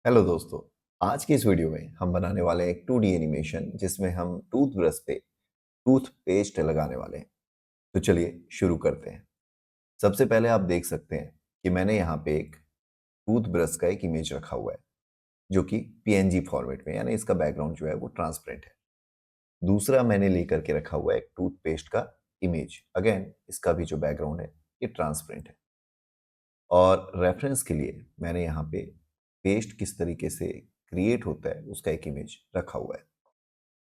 Hello दोस्तों। आज की इस वीडियो में हम बनाने वाले हैं एक 2D एनिमेशन जिसमें हम टूथब्रश पे टूथपेस्ट लगाने वाले हैं। तो चलिए शुरू करते हैं। सबसे पहले आप देख सकते हैं कि मैंने यहाँ पे एक टूथब्रश का एक इमेज रखा हुआ है जो कि पीएनजी फॉर्मेट में, यानी इसका बैकग्राउंड जो है वो ट्रांसपेरेंट है। दूसरा मैंने लेकर के रखा हुआ है एक टूथपेस्ट का इमेज। अगेन इसका भी जो बैकग्राउंड है ये ट्रांसपेरेंट है। और रेफरेंस के लिए मैंने यहाँ पे पेस्ट किस तरीके से क्रिएट होता है उसका एक इमेज रखा हुआ है।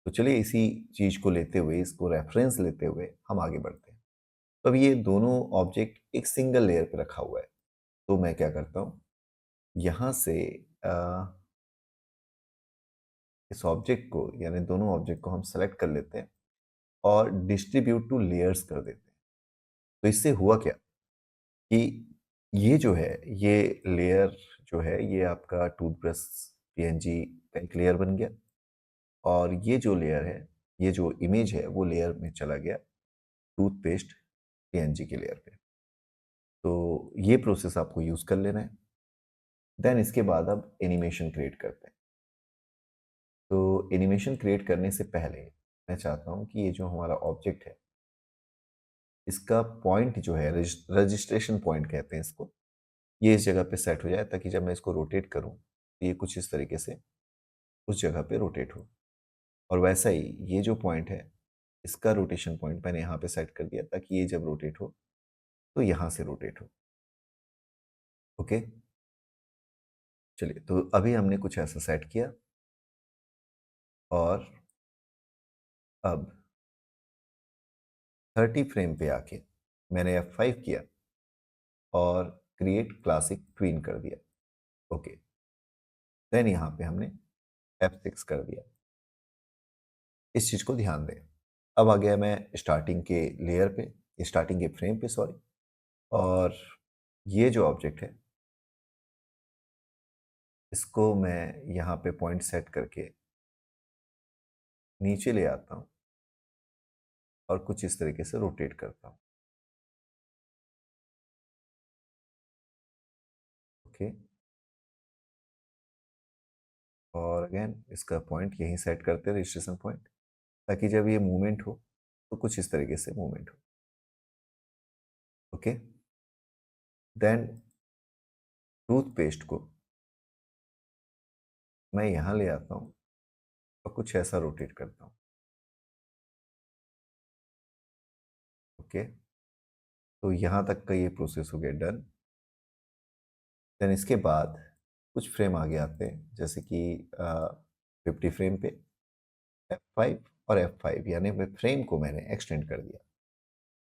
तो चलिए इसी चीज को लेते हुए, इसको रेफरेंस लेते हुए हम आगे बढ़ते हैं। तो अब ये दोनों ऑब्जेक्ट एक सिंगल लेयर पे रखा हुआ है। तो मैं क्या करता हूँ, यहाँ से इस ऑब्जेक्ट को, यानी दोनों ऑब्जेक्ट को हम सेलेक्ट कर लेते हैं और डिस्ट्रीब्यूट टू लेयर्स कर देते हैं। तो इससे हुआ क्या कि ये जो है, ये लेयर जो है ये आपका टूथब्रश पीएनजी का एक लेयर बन गया। और ये जो लेयर है, ये जो इमेज है वो लेयर में चला गया टूथपेस्ट पीएनजी के लेयर पे। तो ये प्रोसेस आपको यूज कर लेना है। देन इसके बाद अब एनिमेशन क्रिएट करते हैं। तो एनिमेशन क्रिएट करने से पहले मैं चाहता हूँ कि ये जो हमारा ऑब्जेक्ट है, इसका पॉइंट जो है, रजिस्ट्रेशन पॉइंट कहते हैं इसको, ये इस जगह पे सेट हो जाए ताकि जब मैं इसको रोटेट करूँ तो ये कुछ इस तरीके से उस जगह पे रोटेट हो। और वैसा ही ये जो पॉइंट है, इसका रोटेशन पॉइंट मैंने यहाँ पे सेट कर दिया ताकि ये जब रोटेट हो तो यहाँ से रोटेट हो। ओके, चलिए तो अभी हमने कुछ ऐसा सेट किया। और अब 30 फ्रेम पे आके मैंने F5 किया और क्रिएट क्लासिक ट्वीन कर दिया। ओके, देन यहाँ पे हमने F6 कर दिया। इस चीज को ध्यान दें। अब आ गया मैं स्टार्टिंग के लेयर पे, स्टार्टिंग के फ्रेम पे सॉरी। और ये जो ऑब्जेक्ट है, इसको मैं यहाँ पे पॉइंट सेट करके नीचे ले आता हूँ और कुछ इस तरीके से रोटेट करता हूँ। ओके, और अगेन इसका पॉइंट यहीं सेट करते हैं, रजिस्ट्रेशन पॉइंट, ताकि जब ये मूवमेंट हो तो कुछ इस तरीके से मूवमेंट हो। ओके, देन टूथपेस्ट को मैं यहाँ ले आता हूँ और कुछ ऐसा रोटेट करता हूँ। ओके, तो यहाँ तक का ये प्रोसेस हो गया डन। देन इसके बाद कुछ फ्रेम आगे आते हैं, जैसे कि 50 फ्रेम पे F5 और F5, यानी फ्रेम को मैंने एक्सटेंड कर दिया।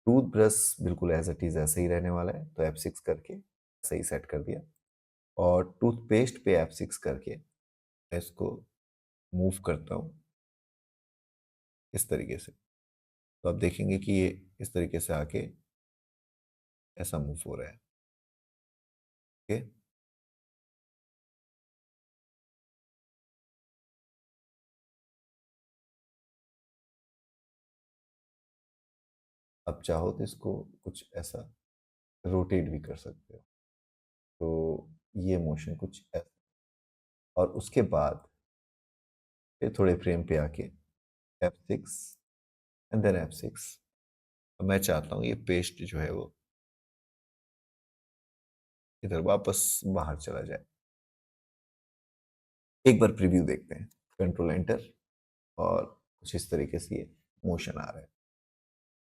टूथ ब्रश बिल्कुल एज इट इज ऐसे ही रहने वाला है, तो F6 करके सही सेट कर दिया। और टूथपेस्ट पे F6 करके मैं इसको मूव करता हूँ इस तरीके से। तो आप देखेंगे कि ये इस तरीके से आके ऐसा मूव हो रहा है। ओके, अब चाहो तो इसको कुछ ऐसा रोटेट भी कर सकते हो। तो ये मोशन कुछ ऐसा। और उसके बाद फिर थोड़े फ्रेम पे आके F6 एंड देन F6। मैं चाहता हूँ ये पेस्ट जो है वो इधर वापस बाहर चला जाए। एक बार प्रीव्यू देखते हैं। कंट्रोल एंटर, और कुछ इस तरीके से ये मोशन आ रहा है।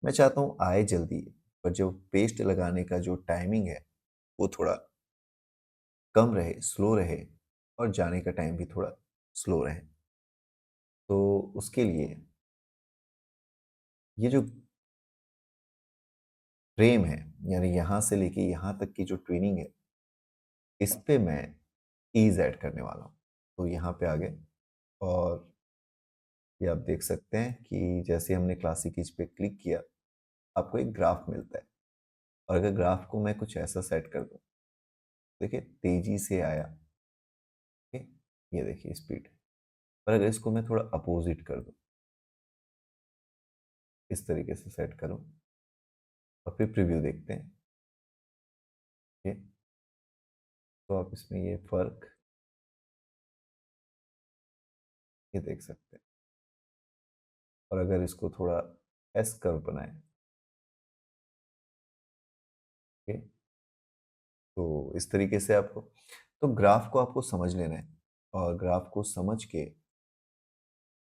मैं चाहता हूँ आए जल्दी, पर जो पेस्ट लगाने का जो टाइमिंग है वो थोड़ा कम रहे, स्लो रहे, और जाने का टाइम भी थोड़ा स्लो रहे। तो उसके लिए ये जो फ्रेम है, यानी यहाँ से लेके यहाँ तक की जो ट्विनिंग है, इस पे मैं ईज ऐड करने वाला हूँ। तो यहाँ पे आ गए, और ये आप देख सकते हैं कि जैसे हमने क्लासिक ईज पे क्लिक किया, आपको एक ग्राफ मिलता है। और अगर ग्राफ को मैं कुछ ऐसा सेट कर दूं, देखिए तेजी से आया। ठीक, ये देखिए स्पीड। पर अगर इसको मैं थोड़ा अपोजिट कर दूं, इस तरीके से सेट करूं, और फिर प्रीव्यू देखते हैं। ठीक, तो आप इसमें ये फर्क ये देख सकते हैं। और अगर इसको थोड़ा एस कर्व बनाए, ओके, तो इस तरीके से आपको, तो ग्राफ को आपको समझ लेना है और ग्राफ को समझ के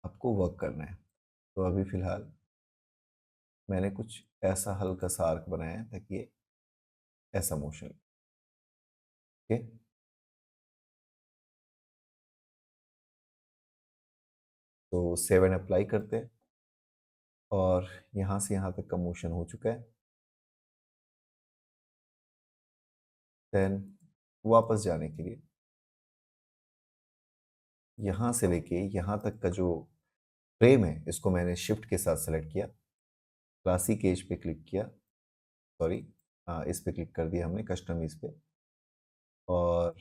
आपको वर्क करना है। तो अभी फिलहाल मैंने कुछ ऐसा हल्का सा आर्क बनाया है ताकि ये ऐसा मोशन, ओके। तो 7 अप्लाई करते हैं और यहाँ से यहाँ तक का मोशन हो चुका है। देन वापस जाने के लिए यहाँ से लेके यहाँ तक का जो फ्रेम है इसको मैंने शिफ्ट के साथ सेलेक्ट किया, क्लासिक एज पे क्लिक किया, सॉरी, हाँ इस पे क्लिक कर दिया हमने, कस्टम इस पे। और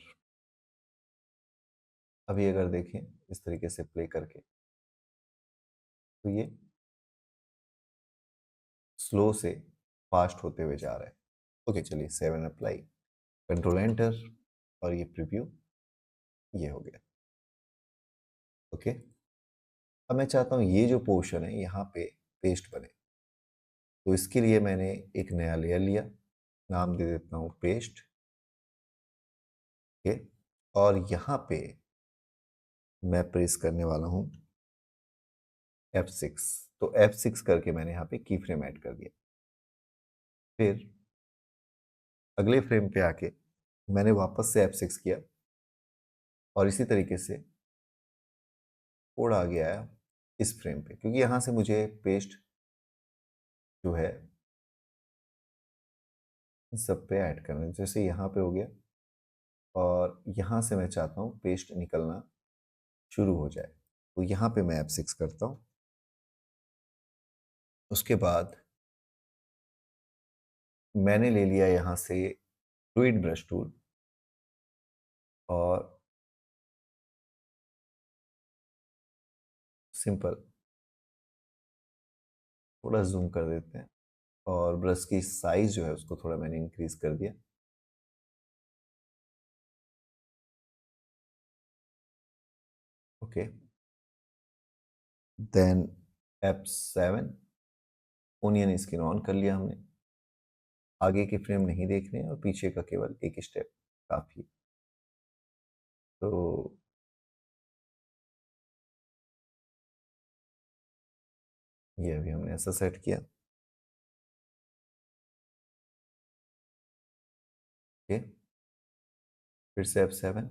अभी अगर देखें इस तरीके से प्ले करके, तो ये स्लो से फास्ट होते हुए जा रहा है। ओके चलिए 7 अप्लाई, कंट्रोल एंटर, और ये प्रीव्यू, ये हो गया। ओके, अब मैं चाहता हूँ ये जो पोर्शन है यहाँ पे पेस्ट बने। तो इसके लिए मैंने एक नया लेयर लिया, नाम दे देता हूँ पेस्ट, ओके। और यहाँ पे मैं प्रेस करने वाला हूँ F6। तो F6 करके मैंने यहाँ पे की फ्रेम ऐड कर दिया। फिर अगले फ्रेम पे आके मैंने वापस से F6 किया और इसी तरीके से थोड़ा आगे आया इस फ्रेम पे, क्योंकि यहाँ से मुझे पेस्ट जो है इन सब पे ऐड करना है। जैसे यहाँ पे हो गया और यहाँ से मैं चाहता हूँ पेस्ट निकलना शुरू हो जाए, तो यहाँ पे मैं F6 करता हूँ। उसके बाद मैंने ले लिया यहाँ से फ्लूइड ब्रश टूल और सिंपल थोड़ा जूम कर देते हैं और ब्रश की साइज जो है उसको थोड़ा मैंने इंक्रीज कर दिया। Okay, then F7, onion skin on कर लिया हमने। आगे के फ्रेम नहीं देखने और पीछे का केवल एक स्टेप काफी। तो ये अभी हमने ऐसा सेट किया, ओके। फिर से F7,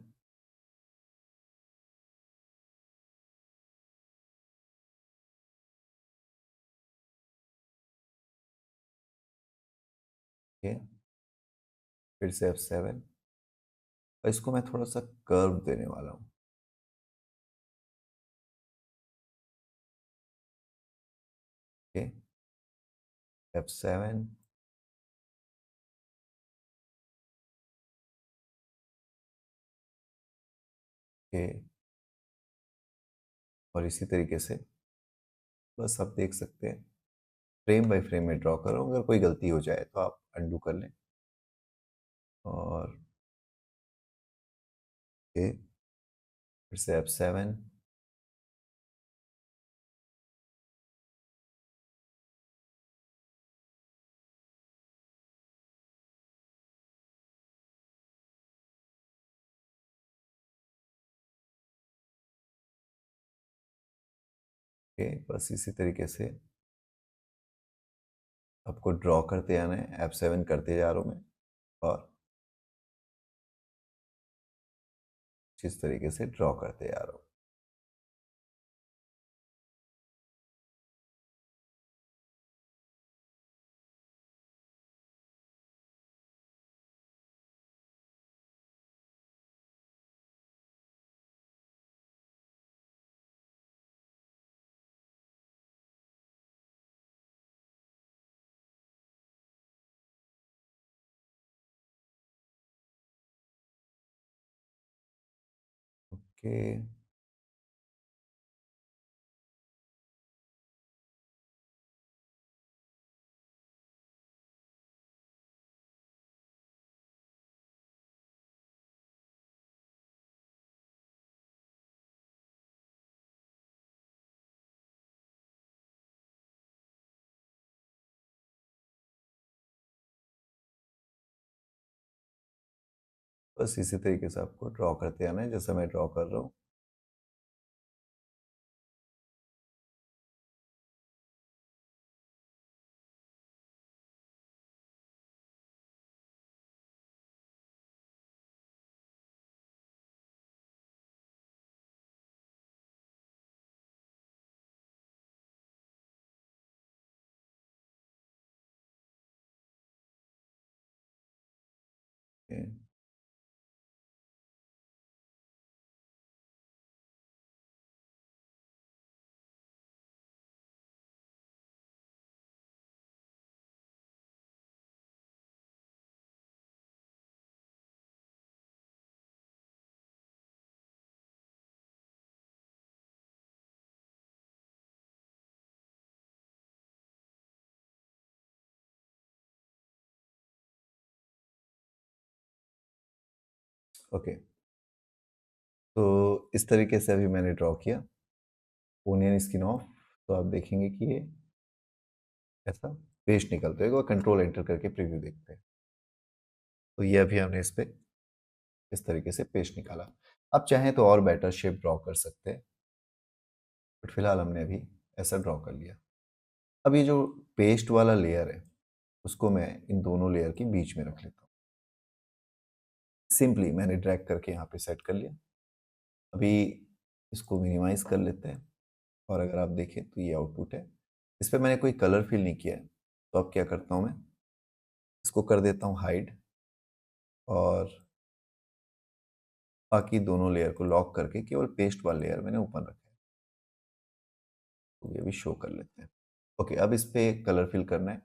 ओके। फिर से F7 और इसको मैं थोड़ा सा कर्व देने वाला हूँ, ओके। F7, okay. और इसी तरीके से बस आप देख सकते हैं फ्रेम बाय फ्रेम में ड्रॉ कर रहा हूँ। अगर कोई गलती हो जाए तो आप अंडू कर लें। और ओके, फिर से F7, ओके। बस इसी तरीके से आपको ड्रॉ करते आना है, F7 करते जा रहा हूँ मैं, और इस तरीके से ड्रॉ करते जा रहा हूँ। ओके, बस इसी तरीके से आपको ड्रॉ करते आना है जैसा मैं ड्रॉ कर रहा हूँ। ये ओके, तो इस तरीके से अभी मैंने ड्रॉ किया ओनियन स्किन ऑफ। तो आप देखेंगे कि ये ऐसा पेस्ट निकलता है। एक बार कंट्रोल एंटर करके प्रीव्यू देखते हैं। तो ये अभी हमने इस पे इस तरीके से पेस्ट निकाला। आप चाहें तो और बेटर शेप ड्रॉ कर सकते हैं, बट फिलहाल हमने अभी ऐसा ड्रॉ कर लिया। अब ये जो पेस्ट वाला लेयर है उसको मैं इन दोनों लेयर के बीच में रख लेता हूँ। सिंपली मैंने ड्रैग करके यहाँ पे सेट कर लिया। अभी इसको मिनिमाइज कर लेते हैं और अगर आप देखें तो ये आउटपुट है। इस पर मैंने कोई कलर फिल नहीं किया है, तो अब क्या करता हूँ मैं इसको कर देता हूँ हाइड और बाकी दोनों लेयर को लॉक करके केवल पेस्ट वाला लेयर मैंने ऊपर रखा है। तो ये भी शो कर लेते हैं। ओके, अब इस पे कलर फिल करना है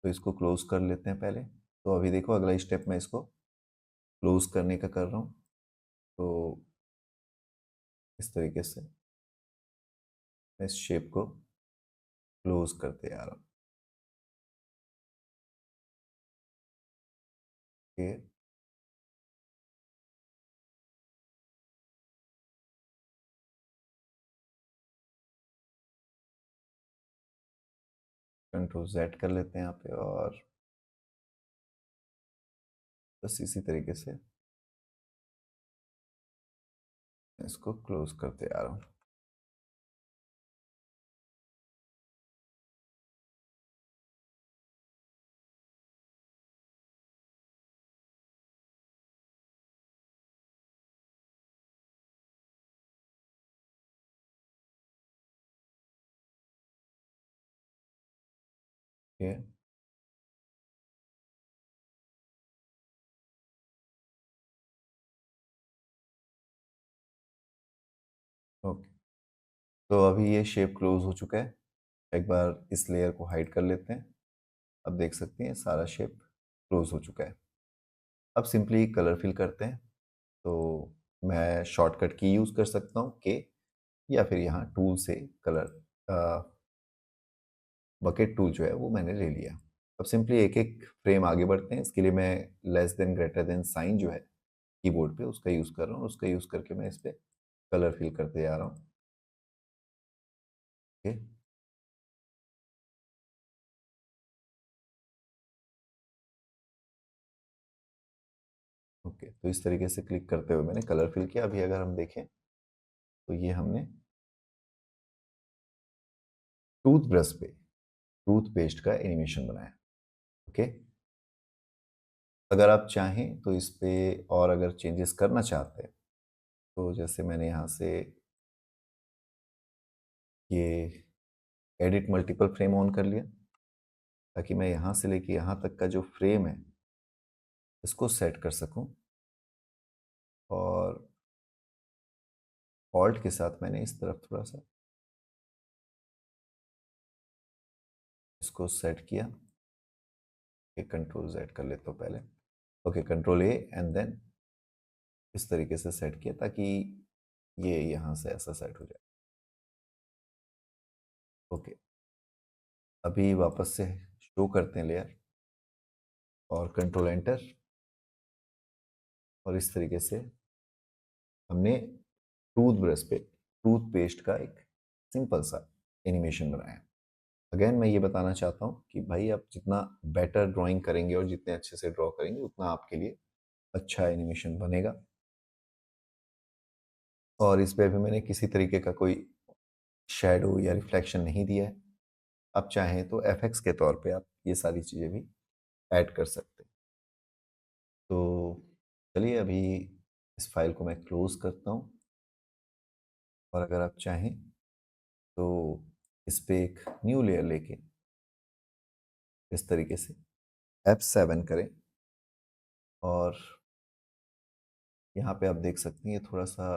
तो इसको क्लोज कर लेते हैं पहले। तो अभी देखो अगला स्टेप मैं इसको क्लोज करने का कर रहा हूँ। तो इस तरीके से मैं इस शेप को क्लोज करते आ रहा हूँ। ओके, कंट्रोल जेड कर लेते हैं यहाँ पे और बस इसी तरीके से इसको क्लोज करते आ रहा हूँ। ओके, ओके, तो अभी ये शेप क्लोज हो चुका है। एक बार इस लेयर को हाइड कर लेते हैं। अब देख सकते हैं सारा शेप क्लोज हो चुका है। अब सिंपली कलर फिल करते हैं। तो मैं शॉर्टकट की यूज़ कर सकता हूँ के, या फिर यहाँ टूल से कलर बकेट टूल जो है वो मैंने ले लिया। अब सिंपली एक एक फ्रेम आगे बढ़ते हैं। इसके लिए मैं less than greater than sign जो है कीबोर्ड पे उसका यूज़ कर रहा हूँ। उसका यूज़ करके मैं इस पर कलर फिल करते जा रहा हूँ। ओके, ओके, तो इस तरीके से क्लिक करते हुए मैंने कलर फिल किया। अभी अगर हम देखें तो ये हमने टूथ ब्रश पे टूथपेस्ट का एनिमेशन बनाया। ओके, अगर आप चाहें तो इस पे और अगर चेंजेस करना चाहते हैं तो जैसे मैंने यहाँ से ये एडिट मल्टीपल फ्रेम ऑन कर लिया ताकि मैं यहाँ से लेके यहाँ तक का जो फ्रेम है इसको सेट कर सकूं। और ऑल्ट के साथ मैंने इस तरफ थोड़ा सा इसको सेट किया। एक कंट्रोल जेड कर लेता हूँ पहले। Okay, control A and then इस तरीके से सेट किया ताकि ये यहाँ से ऐसा सेट हो जाए। ओके, अभी वापस से शो करते हैं लेयर और कंट्रोल एंटर और इस तरीके से हमने टूथ ब्रश पे टूथपेस्ट का एक सिंपल सा एनिमेशन बनाया। अगेन मैं ये बताना चाहता हूँ कि भाई आप जितना बेटर ड्राइंग करेंगे और जितने अच्छे से ड्रॉ करेंगे उतना आपके लिए अच्छा एनिमेशन बनेगा। और इस पे भी मैंने किसी तरीके का कोई शैडो या रिफ्लेक्शन नहीं दिया है। आप चाहें तो एफएक्स के तौर पे आप ये सारी चीज़ें भी ऐड कर सकते हैं। तो चलिए अभी इस फाइल को मैं क्लोज करता हूँ, और अगर आप चाहें तो इस पे एक न्यू लेयर लेके इस तरीके से F7 करें, और यहाँ पे आप देख सकते हैं ये थोड़ा सा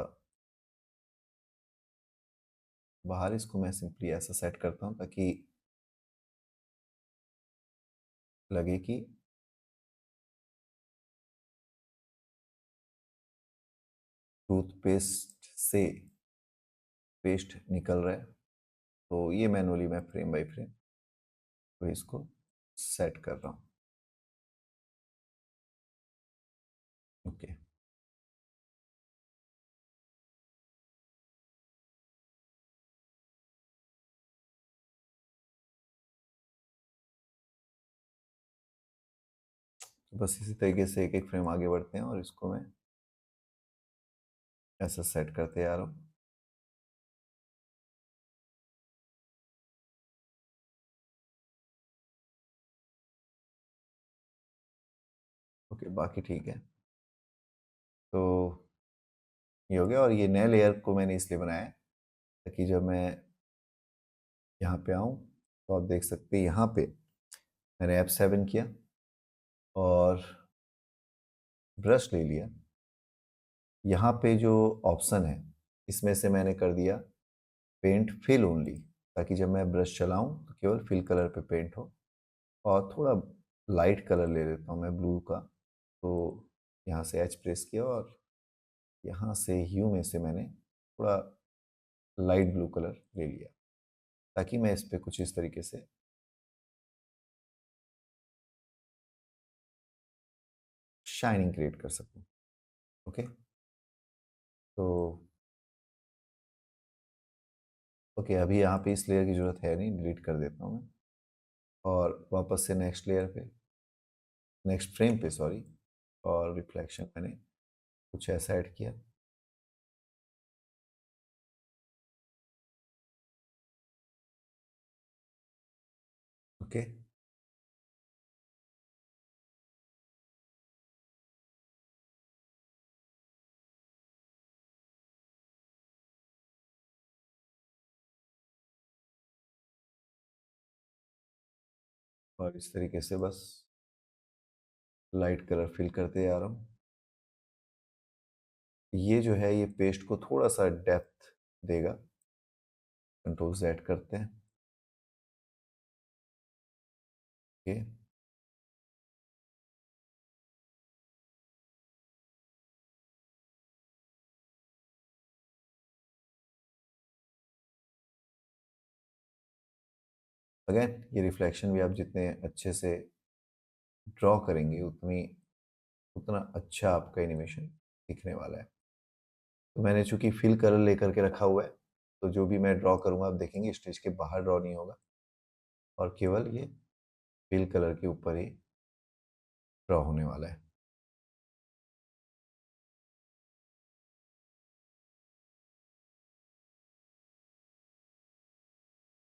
बाहर, इसको मैं सिंपली ऐसा सेट करता हूँ ताकि लगे कि टूथपेस्ट से पेस्ट निकल रहा है। तो ये मैनुअली मैं फ्रेम बाय फ्रेम तो इसको सेट कर रहा हूँ। ओके, तो बस इसी तरीके से एक एक फ्रेम आगे बढ़ते हैं और इसको मैं ऐसा सेट करते आ रहा हूँ। ओके, बाकी ठीक है। तो ये हो गया, और ये नए लेयर को मैंने इसलिए बनाया है ताकि जब मैं यहाँ पे आऊँ तो आप देख सकते हैं यहाँ पे मैंने F7 किया और ब्रश ले लिया। यहाँ पे जो ऑप्शन है इसमें से मैंने कर दिया पेंट फिल ओनली, ताकि जब मैं ब्रश चलाऊं तो केवल फिल कलर पे पेंट हो। और थोड़ा लाइट कलर ले लेता हूँ मैं, ब्लू का। तो यहाँ से एच प्रेस किया और यहाँ से ह्यू में से मैंने थोड़ा लाइट ब्लू कलर ले लिया, ताकि मैं इस पे कुछ इस तरीके से शाइनिंग क्रिएट कर सकूँ। ओके, तो ओके, अभी यहाँ पे इस लेयर की ज़रूरत है नहीं, डिलीट कर देता हूँ मैं। और वापस से नेक्स्ट लेयर पे, नेक्स्ट फ्रेम पे सॉरी, और रिफ्लेक्शन मैंने कुछ ऐसा ऐड किया। ओके, और इस तरीके से बस लाइट कलर फिल करते जा रहा हूँ। ये जो है ये पेस्ट को थोड़ा सा डेप्थ देगा। कंट्रोल Z करते हैं। ओके, अगेन ये रिफ्लेक्शन भी आप जितने अच्छे से ड्रॉ करेंगे उतनी उतना अच्छा आपका एनिमेशन दिखने वाला है। तो मैंने चूंकि फिल कलर लेकर के रखा हुआ है, तो जो भी मैं ड्रॉ करूंगा आप देखेंगे स्टेज के बाहर ड्रॉ नहीं होगा, और केवल ये फिल कलर के ऊपर ही ड्रॉ होने वाला है।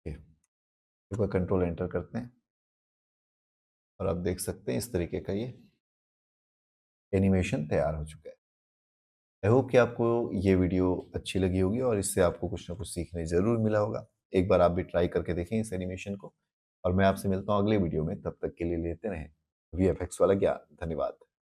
ये एक बार कंट्रोल एंटर करते हैं, और आप देख सकते हैं इस तरीके का ये एनिमेशन तैयार हो चुका है। आई होप कि आपको ये वीडियो अच्छी लगी होगी और इससे आपको कुछ ना कुछ सीखने ज़रूर मिला होगा। एक बार आप भी ट्राई करके देखें इस एनिमेशन को, और मैं आपसे मिलता हूँ अगले वीडियो में। तब तक के लिए लेते रहें वीएफएक्स वाला ज्ञान। धन्यवाद।